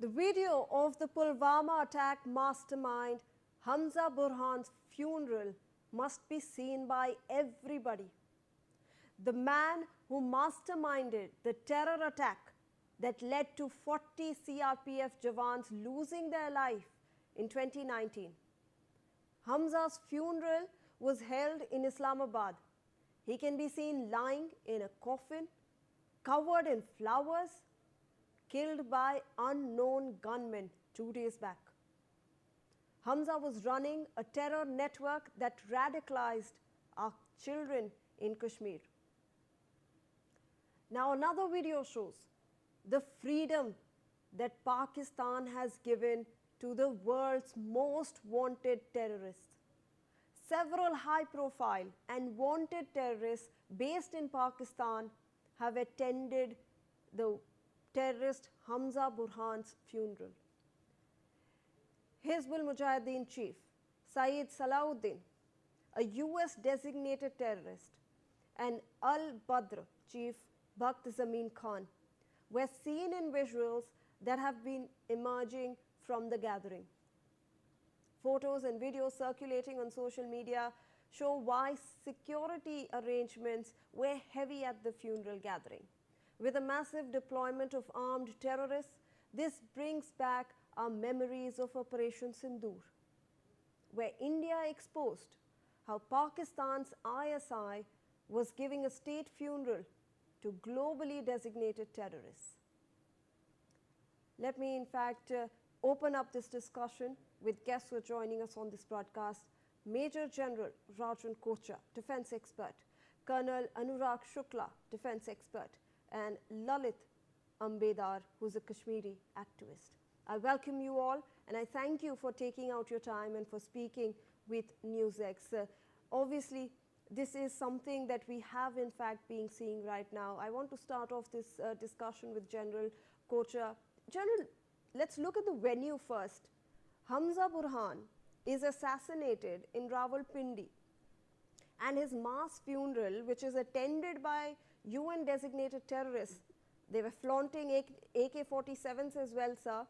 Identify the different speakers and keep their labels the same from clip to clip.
Speaker 1: The video of the Pulwama attack mastermind Hamza Burhan's funeral must be seen by everybody. The man who masterminded the terror attack that led to 40 CRPF Jawans losing their life in 2019. Hamza's funeral was held in Islamabad. He can be seen lying in a coffin, covered in flowers, killed by unknown gunmen 2 days back. Hamza was running a terror network that radicalized our children in Kashmir. Now another video shows the freedom that Pakistan has given to the world's most wanted terrorists. Several high-profile and wanted terrorists based in Pakistan have attended the terrorist Hamza Burhan's funeral. Hizbul Mujahideen chief Saeed Salahuddin, a US designated terrorist, and Al-Badr chief Bakht Zameen Khan were seen in visuals that have been emerging from the gathering. Photos and videos circulating on social media show why security arrangements were heavy at the funeral gathering. With a massive deployment of armed terrorists, this brings back our memories of Operation Sindoor, where India exposed how Pakistan's ISI was giving a state funeral to globally designated terrorists. Let me, in fact, open up this discussion with guests who are joining us on this broadcast. Major General Rajan Kocha, defense expert, Colonel Anurag Shukla, defense expert, and Lalit Ambedar, who's a Kashmiri activist. I welcome you all, and I thank you for taking out your time and for speaking with NewsX. Obviously, this is something that we have in fact been seeing right now. I want to start off this discussion with General Kocha. General, let's look at the venue first. Hamza Burhan is assassinated in Rawalpindi, and his mass funeral, which is attended by UN designated terrorists, they were flaunting AK-47s as well, sir.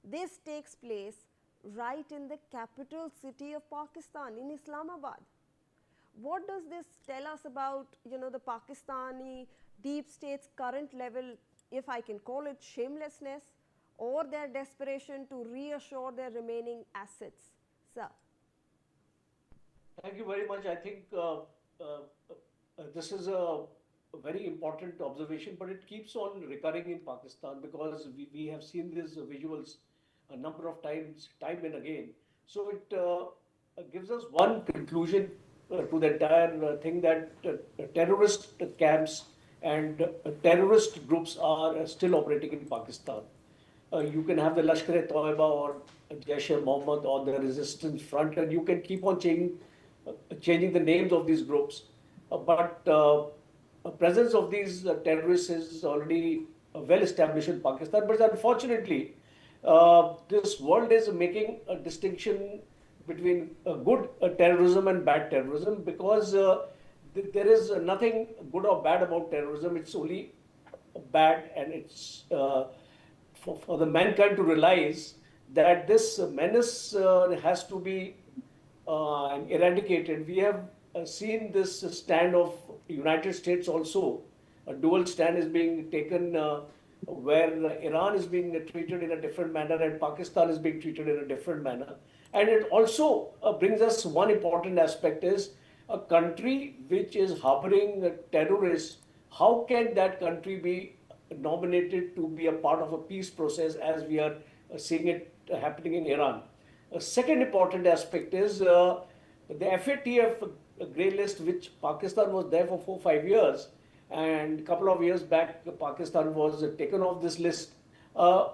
Speaker 1: This takes place right in the capital city of Pakistan, in Islamabad. What does this tell us about, the Pakistani deep state's current level, if I can call it shamelessness, or their desperation to reassure their remaining assets? Sir.
Speaker 2: Thank you very much. I think this is a very important observation, but it keeps on recurring in Pakistan because we have seen these visuals a number of times, time and again. So it gives us one conclusion to the entire thing, that terrorist camps and terrorist groups are still operating in Pakistan. You can have the Lashkar-e-Toiba or Jaish-e-Mohammed or the Resistance Front, and you can keep on changing the names of these groups. But presence of these terrorists is already well established in Pakistan. But unfortunately, this world is making a distinction between good terrorism and bad terrorism, because there is nothing good or bad about terrorism. It's only bad, and it's for the mankind to realize that this menace has to be eradicated. We have seen this stand of United States also. A dual stand is being taken where Iran is being treated in a different manner and Pakistan is being treated in a different manner. And it also brings us one important aspect, is a country which is harboring terrorists. How can that country be nominated to be a part of a peace process as we are seeing it happening in Iran? A second important aspect is the FATF grey list, which Pakistan was there for 4-5 years, and a couple of years back Pakistan was taken off this list. I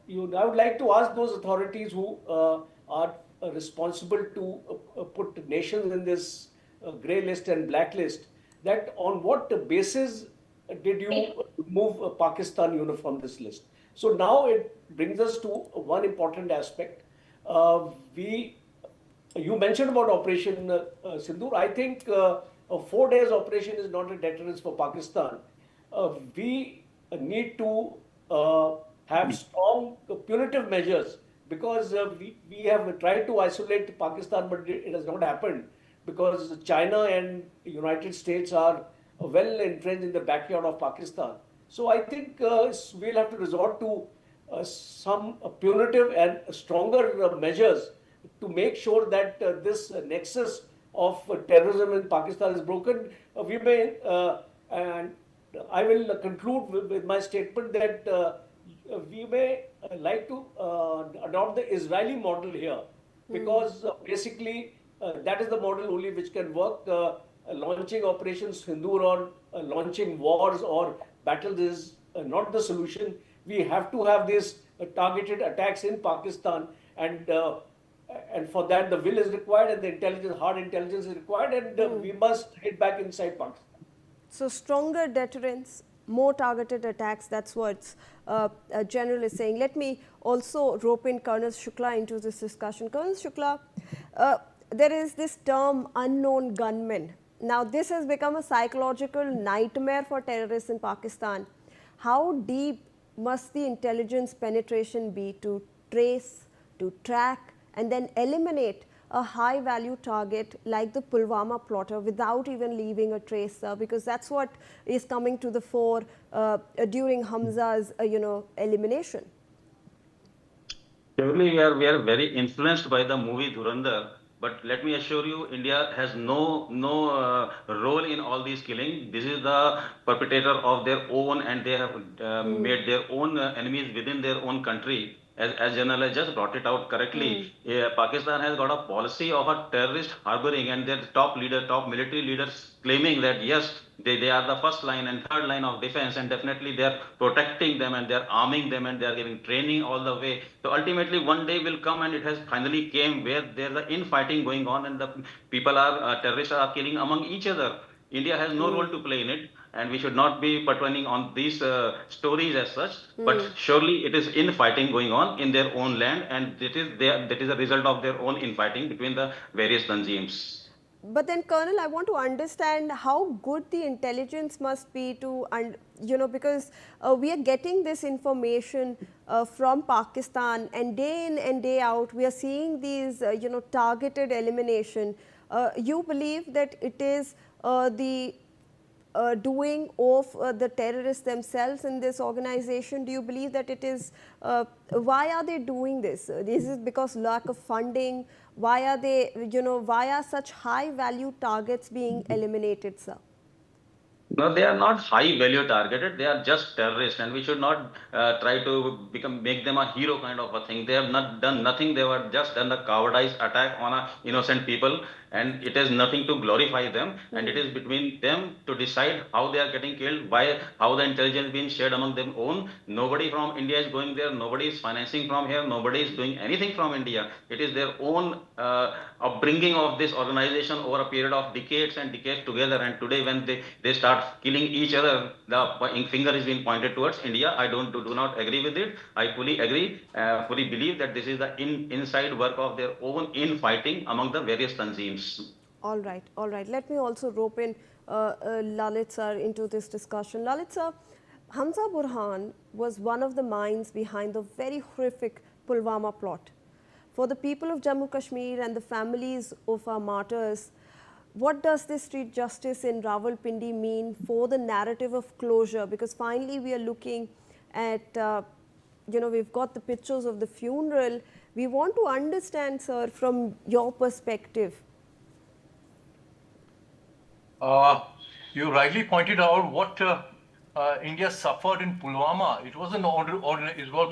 Speaker 2: would like to ask those authorities who are responsible to put nations in this grey list and blacklist, that on what basis did you remove Pakistan from this list? So now it brings us to one important aspect. You mentioned about Operation Sindoor. I think a 4 days operation is not a deterrence for Pakistan. We need to have strong punitive measures, because we have tried to isolate Pakistan, but it has not happened, because China and United States are well entrenched in the backyard of Pakistan. So I think we'll have to resort to some punitive and stronger measures to make sure that this nexus of terrorism in Pakistan is broken. We may, and I will conclude with my statement that we may like to adopt the Israeli model here, because basically that is the model only which can work. Launching operations Sindoor or launching wars or battles is not the solution. We have to have these targeted attacks in Pakistan, and for that the will is required, and the intelligence, hard intelligence is required, and we must hit back inside Pakistan.
Speaker 1: So stronger deterrence, more targeted attacks, that's what General is saying. Let me also rope in Colonel Shukla into this discussion. Colonel Shukla, there is this term unknown gunmen. Now this has become a psychological nightmare for terrorists in Pakistan. How deep must the intelligence penetration be to trace, to track, and then eliminate a high value target like the Pulwama plotter without even leaving a trace, because that's what is coming to the fore during Hamza's elimination.
Speaker 3: Surely we are very influenced by the movie Dhurandhar, but let me assure you, India has no role in all these killing. This is the perpetrator of their own, and they have made their own enemies within their own country. As General has just brought it out correctly, Pakistan has got a policy of a terrorist harboring, and their top military leaders claiming that yes, they are the first line and third line of defense, and definitely they are protecting them, and they are arming them, and they are giving training all the way. So ultimately one day will come, and it has finally came, where there is infighting going on, and the people are terrorists are killing among each other. India has no role to play in it, and we should not be patterning on these stories as such. But surely it is infighting going on in their own land, and that is a result of their own infighting between the various tanzeems.
Speaker 1: But then, Colonel, I want to understand how good the intelligence must be to, because we are getting this information from Pakistan, and day in and day out, we are seeing these, targeted elimination. You believe that it is the doing of the terrorists themselves in this organization? Do you believe that it is, why are they doing this? Is it because lack of funding? Why are they, why are such high value targets being eliminated, sir?
Speaker 3: No, they are not high value targeted. They are just terrorists, and we should not try to make them a hero kind of a thing. They have not done nothing. They were just done a cowardized attack on innocent people, and it has nothing to glorify them. And it is between them to decide how they are getting killed, how the intelligence being shared among them own. Nobody from India is going there. Nobody is financing from here. Nobody is doing anything from India. It is their own upbringing of this organization over a period of decades and decades together. And today, when they start killing each other, the finger is being pointed towards India. I do not agree with it. I fully agree, fully believe that this is the inside work of their own infighting among the various tanzeems.
Speaker 1: All right, all right. Let me also rope in Lalit sir into this discussion. Lalit sir, Hamza Burhan was one of the minds behind the very horrific Pulwama plot. For the people of Jammu Kashmir and the families of our martyrs, what does this street justice in Rawalpindi mean for the narrative of closure? Because finally we are looking at, we've got the pictures of the funeral. We want to understand, sir, from your perspective.
Speaker 4: You rightly pointed out what India suffered in Pulwama. It was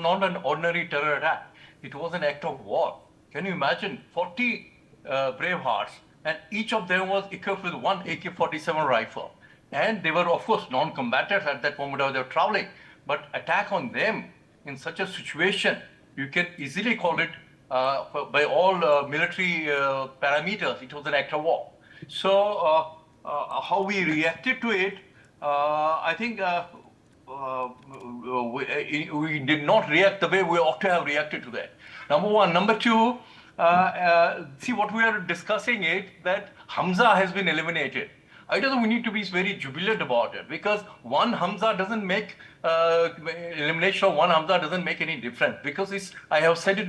Speaker 4: not an ordinary terror attack. It was an act of war. Can you imagine 40 brave hearts, and each of them was equipped with one AK-47 rifle. And they were, of course, non-combatants at that moment as they were traveling. But attack on them in such a situation, you can easily call it, by all military parameters, it was an act of war. So how we reacted to it, I think we did not react the way we ought to have reacted to that. Number one. Number two, see what we are discussing that Hamza has been eliminated. I don't think we need to be very jubilant about it, because one Hamza doesn't make, elimination of one Hamza doesn't make any difference, because I have said it,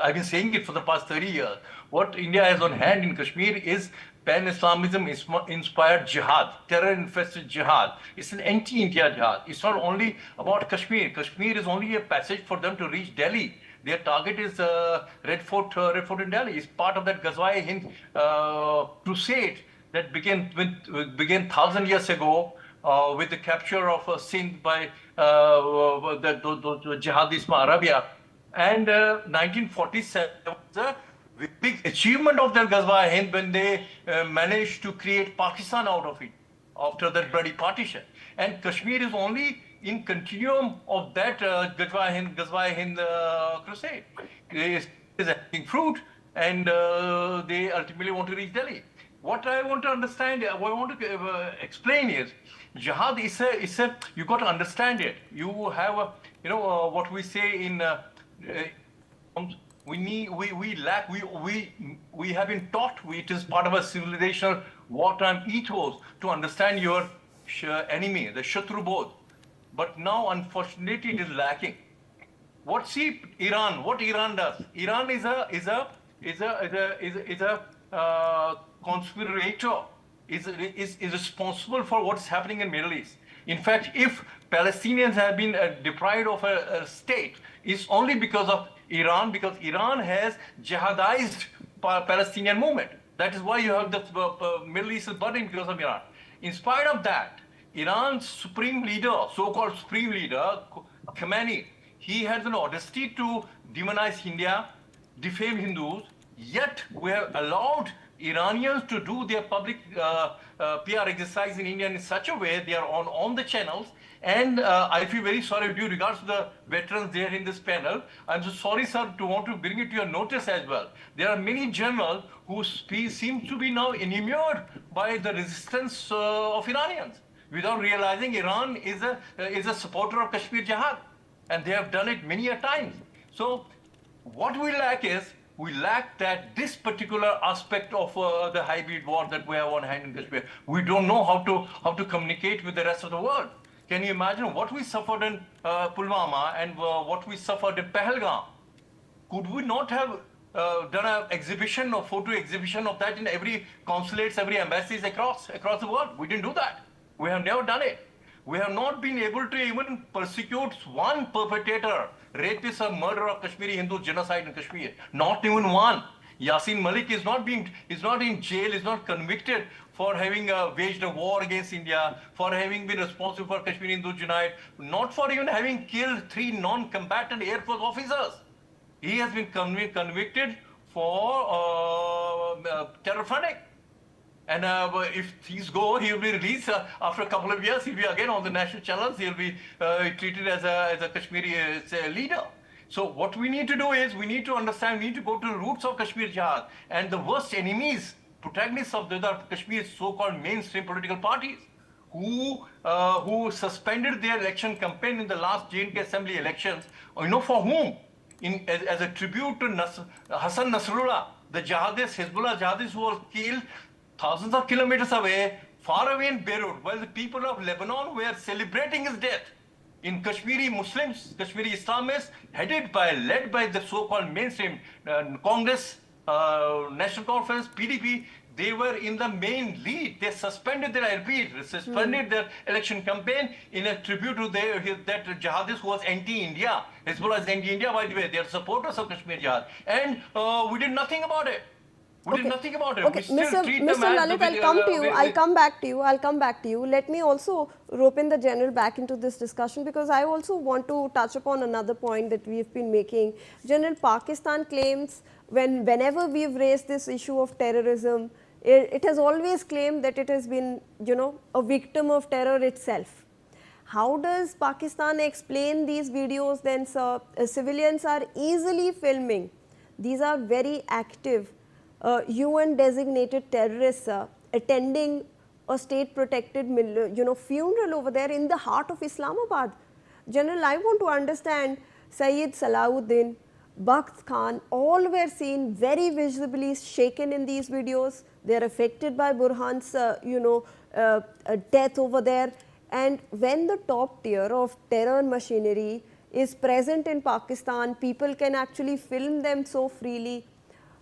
Speaker 4: I've been saying it for the past 30 years. What India has on hand in Kashmir is pan-Islamism inspired jihad, terror-infested jihad. It's an anti-India jihad. It's not only about Kashmir. Kashmir is only a passage for them to reach Delhi. Their target is Red Fort in Delhi. It's part of that Ghazwa-e-Hind crusade that began 1,000 years ago with the capture of Sindh by the jihadists from Arabia. And 1947 was a big achievement of their Ghazwa-e-Hind when they managed to create Pakistan out of it after that bloody partition. And Kashmir is only in continuum of that Ghazwa-e-Hind crusade. It is having fruit, and they ultimately want to reach Delhi. What I want to understand, what I want to explain is, jihad is a, you got to understand it. You have a, what we say in, we have been taught, it is part of a civilizational wartime ethos to understand your enemy, the Shatru Bodh. But now, unfortunately, it is lacking. What Iran does? Iran is a conspirator, is responsible for what's happening in Middle East. In fact, if Palestinians have been deprived of a state, it's only because of Iran, because Iran has jihadized Palestinian movement. That is why you have the Middle East is burning because of Iran. In spite of that, Iran's supreme leader, so-called supreme leader, Khamenei, he has an audacity to demonize India, defame Hindus, yet we have allowed Iranians to do their public PR exercise in India in such a way, they are on the channels. And I feel very sorry with due regards to the veterans there in this panel. I'm so sorry, sir, to want to bring it to your notice as well. There are many generals who seem to be now enamored by the resistance of Iranians, without realizing Iran is a supporter of Kashmir Jihad, and they have done it many a times. So what we lack is, we lack that this particular aspect of the hybrid war that we have on hand in Kashmir. We don't know how to communicate with the rest of the world. Can you imagine what we suffered in Pulwama and what we suffered in Pahalgam? Could we not have done an exhibition or photo exhibition of that in every consulates, every embassies across the world? We didn't do that. We have never done it. We have not been able to even persecute one perpetrator, rapist or murderer of Kashmiri Hindu genocide in Kashmir. Not even one. Yasin Malik is not in jail, is not convicted for having waged a war against India, for having been responsible for Kashmiri Hindu genocide, not for even having killed 3 non-combatant Air Force officers. He has been convicted for terror funding. And if things go, he will be released after a couple of years. He'll be again on the national channels. He'll be treated as a Kashmiri leader. So what we need to do is, we need to understand, we need to go to the roots of Kashmir Jihad. And the worst enemies, protagonists of the Kashmir's so-called mainstream political parties, who suspended their election campaign in the last J&K Assembly elections, for whom? As a tribute to Hassan Nasrullah, the jihadists, Hezbollah jihadists who were killed thousands of kilometers away, far away in Beirut, while the people of Lebanon were celebrating his death. In Kashmiri Muslims, Kashmiri Islamists, led by the so-called mainstream Congress, National Conference, PDP, they were in the main lead. They suspended their election campaign in a tribute to that jihadist who was anti-India. Hezbollah is anti-India, by the way. They are supporters of Kashmir Jihad. And we did nothing about it. We did nothing about it.
Speaker 1: Okay, Mr. Lalit, I'll come to you. I'll come back to you. Let me also rope in the general back into this discussion, because I also want to touch upon another point that we've been making. General, Pakistan claims whenever we've raised this issue of terrorism, it has always claimed that it has been, a victim of terror itself. How does Pakistan explain these videos then, sir? Civilians are easily filming. These are very active UN designated terrorists attending a state protected funeral over there in the heart of Islamabad. General, I want to understand, Sayyid Salahuddin, Bakht Khan, all were seen very visibly shaken in these videos. They are affected by Burhan's, death over there. And when the top tier of terror machinery is present in Pakistan, people can actually film them so freely.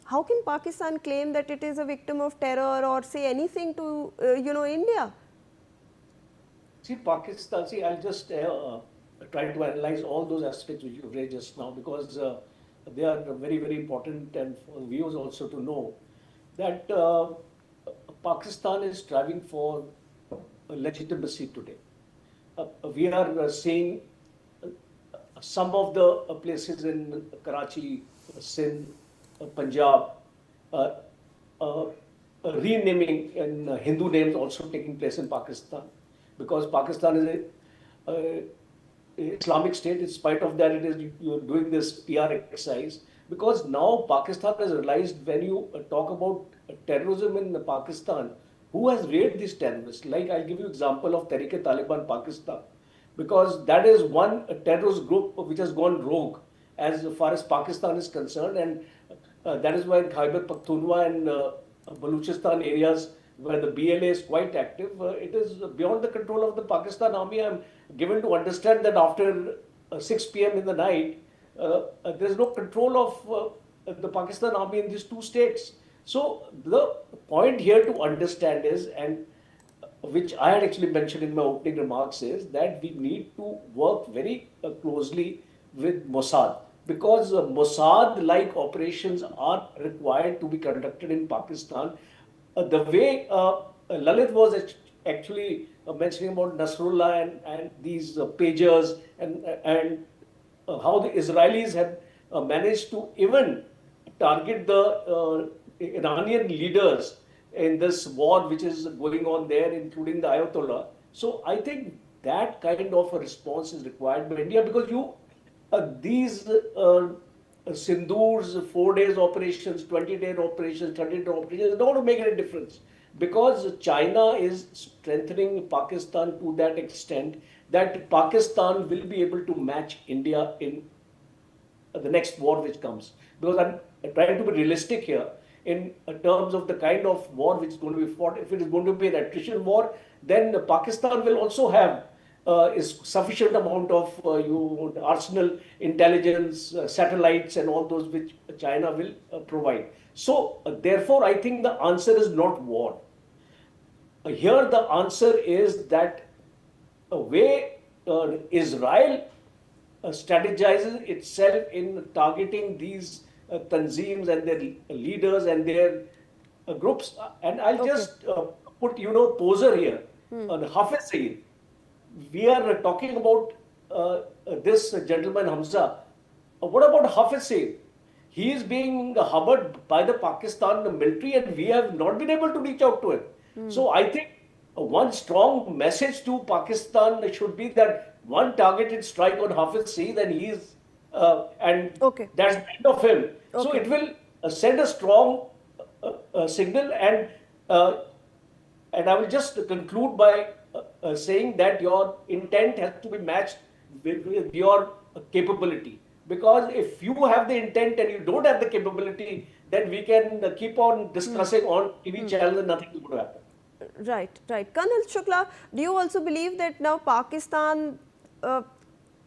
Speaker 1: How can Pakistan claim that it is a victim of terror or say anything to, India?
Speaker 2: See, Pakistan, I'll just try to analyze all those aspects which you've raised just now, because they are very, very important, and for viewers also to know that Pakistan is striving for legitimacy today. We are seeing some of the places in Karachi, Sindh, Punjab, renaming and Hindu names also taking place in Pakistan, because Pakistan is a Islamic state. In spite of that, you're doing this PR exercise, because now Pakistan has realized, when you talk about terrorism in Pakistan, who has raided these terrorists? Like, I'll give you example of Tehrik-e-Taliban Pakistan, because that is one terrorist group which has gone rogue as far as Pakistan is concerned, and that is why in Khyber Pakhtunkhwa and Baluchistan areas where the BLA is quite active, it is beyond the control of the Pakistan army. I'm given to understand that after 6 p.m. in the night, there is no control of the Pakistan army in these two states. So the point here to understand is, and which I had actually mentioned in my opening remarks, is that we need to work very closely with Mossad, because Mossad-like operations are required to be conducted in Pakistan. The way Lalit was actually mentioning about Nasrullah and these pagers, and how the Israelis had managed to even target the Iranian leaders in this war which is going on there, including the Ayatollah. So I think that kind of a response is required by India, because these Sindhur's 4 days operations, 20-day operations, 30-day operations don't make any difference, because China is strengthening Pakistan to that extent that Pakistan will be able to match India in the next war which comes. Because I'm trying to be realistic here in terms of the kind of war which is going to be fought. If it is going to be an attrition war, then Pakistan will also have is sufficient amount of arsenal, intelligence, satellites, and all those which China will provide. So therefore, I think the answer is not war. Here the answer is that a way Israel strategizes itself in targeting these tanzeems and their leaders and their groups. And I'll just put, poser here on Hafiz Saeed. We are talking about this gentleman Hamza. What about Hafiz Saeed? He is being harbored by the Pakistan military, and we have not been able to reach out to him. So I think one strong message to Pakistan should be that one targeted strike on Hafiz Saeed, and he is, and that's the end of him. So it will send a strong signal, and I will just conclude by saying that your intent has to be matched with your capability. Because if you have the intent and you don't have the capability, then we can keep on discussing on TV channels and nothing is going to happen.
Speaker 1: Right, right. Colonel Shukla, do you also believe that now Pakistan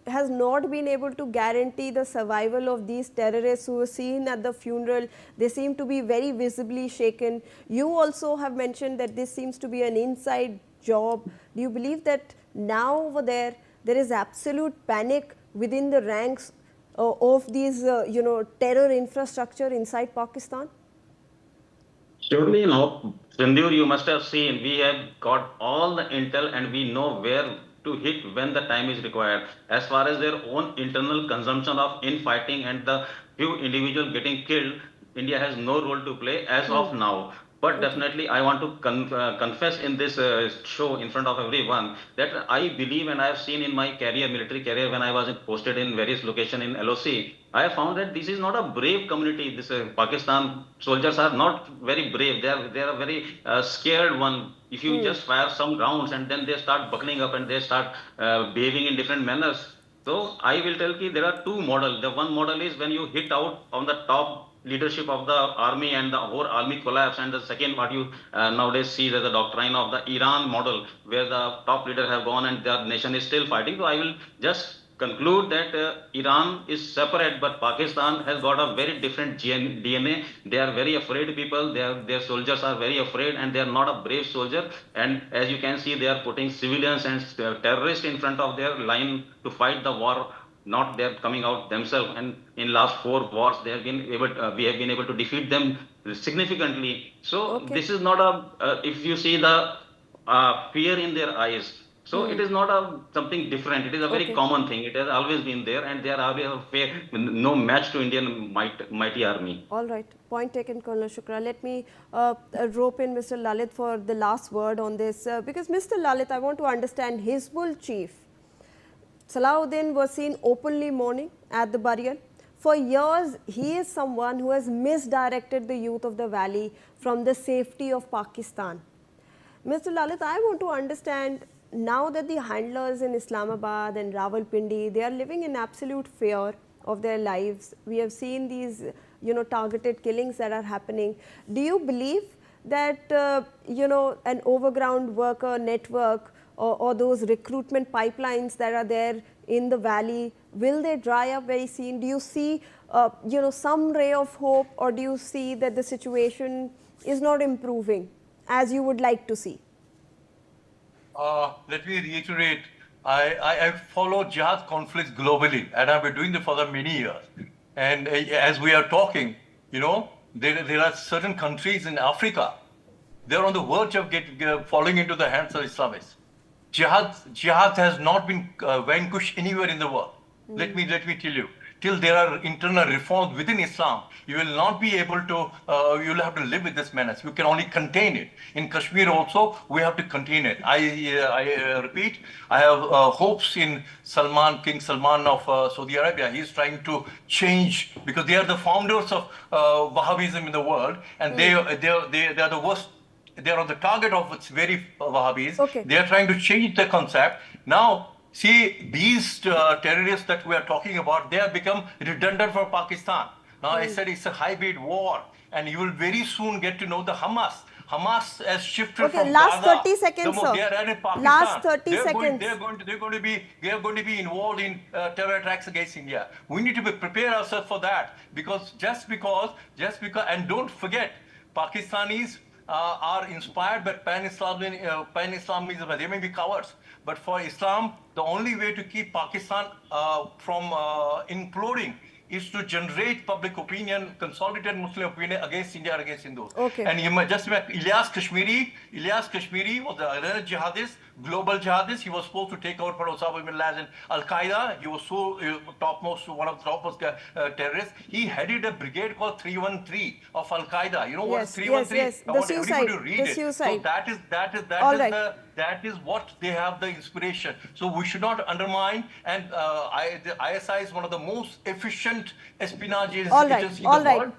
Speaker 1: has not been able to guarantee the survival of these terrorists who were seen at the funeral? They seem to be very visibly shaken. You also have mentioned that this seems to be an inside job. Do you believe that now over there is absolute panic within the ranks of these terror infrastructure inside Pakistan?
Speaker 3: Surely no. Sindhur, you must have seen, we have got all the intel and we know where to hit when the time is required. As far as their own internal consumption of infighting and the few individuals getting killed, India has no role to play as of now. But definitely I want to confess in this show in front of everyone that I believe, and I have seen in my career, military career, when I was posted in various locations in LOC, I have found that this is not a brave community. This Pakistan soldiers are not very brave. They are very scared one. If you just fire some rounds and then they start buckling up and they start behaving in different manners, So I will tell you there are two models. The one model is when you hit out on the top leadership of the army and the whole army collapse. And the second, what you nowadays see as the doctrine of the Iran model, where the top leader have gone and the nation is still fighting. So I will just conclude that Iran is separate, but Pakistan has got a very different DNA. They are very afraid people. Their soldiers are very afraid, and they are not a brave soldier. And as you can see, they are putting civilians and terrorists in front of their line to fight the war. Not they're coming out themselves. And in last 4 wars, they have been able. We have been able to defeat them significantly. So
Speaker 1: Okay.
Speaker 3: this is not a. If you see the fear in their eyes. So it is not a something different. It is a very
Speaker 1: Okay.
Speaker 3: common thing. It has always been there, and they are always no match to Indian mighty army.
Speaker 1: All right. Point taken, Colonel Shukra. Let me rope in Mr. Lalit for the last word on this. Because Mr. Lalit, I want to understand, Hizbul chief Salahuddin was seen openly mourning at the burial. For years, he is someone who has misdirected the youth of the valley from the safety of Pakistan. Mr. Lalit, I want to understand, now that the handlers in Islamabad and Rawalpindi, they are living in absolute fear of their lives. We have seen these, targeted killings that are happening. Do you believe that, an overground worker network or those recruitment pipelines that are there in the valley, will they dry up very soon? Do you see, some ray of hope, or do you see that the situation is not improving as you would like to see?
Speaker 4: Let me reiterate, I follow jihad conflicts globally, and I've been doing this for the many years. And as we are talking, there are certain countries in Africa, they're on the verge of falling into the hands of Islamists. Jihad has not been vanquished anywhere in the world. Let me tell you. Till there are internal reforms within Islam, you will not be able to, you will have to live with this menace. You can only contain it. In Kashmir also, we have to contain it. I repeat, I have hopes in King Salman of Saudi Arabia. He is trying to change, because they are the founders of Wahhabism in the world, and they are the worst. They are on the target of its very Wahhabis.
Speaker 1: Okay.
Speaker 4: They are trying to change the concept. Now, see, these terrorists that we are talking about, they have become redundant for Pakistan. Now, I said it's a hybrid war, and you will very soon get to know the Hamas. Hamas has shifted
Speaker 1: Okay,
Speaker 4: from
Speaker 1: last
Speaker 4: Gaza.
Speaker 1: 30 seconds, sir.
Speaker 4: They are in Pakistan.
Speaker 1: Last 30 seconds.
Speaker 4: They're going to be involved in terror attacks against India. We need to prepare ourselves for that, because just because, and don't forget, Pakistanis are inspired by pan-Islamism. They may be cowards, but for Islam, the only way to keep Pakistan from imploding is to generate public opinion, consolidated Muslim opinion against India, against Hindus.
Speaker 1: Okay.
Speaker 4: And you might just remember Ilyas Kashmiri was another jihadist, global jihadist. He was supposed to take out for Osama bin Laden, Al-Qaeda. He was so one of the topmost terrorists. He headed a brigade called 313 of Al-Qaeda. You know what is 313?
Speaker 1: Yes.
Speaker 4: I
Speaker 1: The
Speaker 4: want everybody to
Speaker 1: suicide.
Speaker 4: read
Speaker 1: The
Speaker 4: it.
Speaker 1: suicide.
Speaker 4: So that is what they have the inspiration. So we should not undermine. And the ISI is one of the most efficient espionage agencies in the world.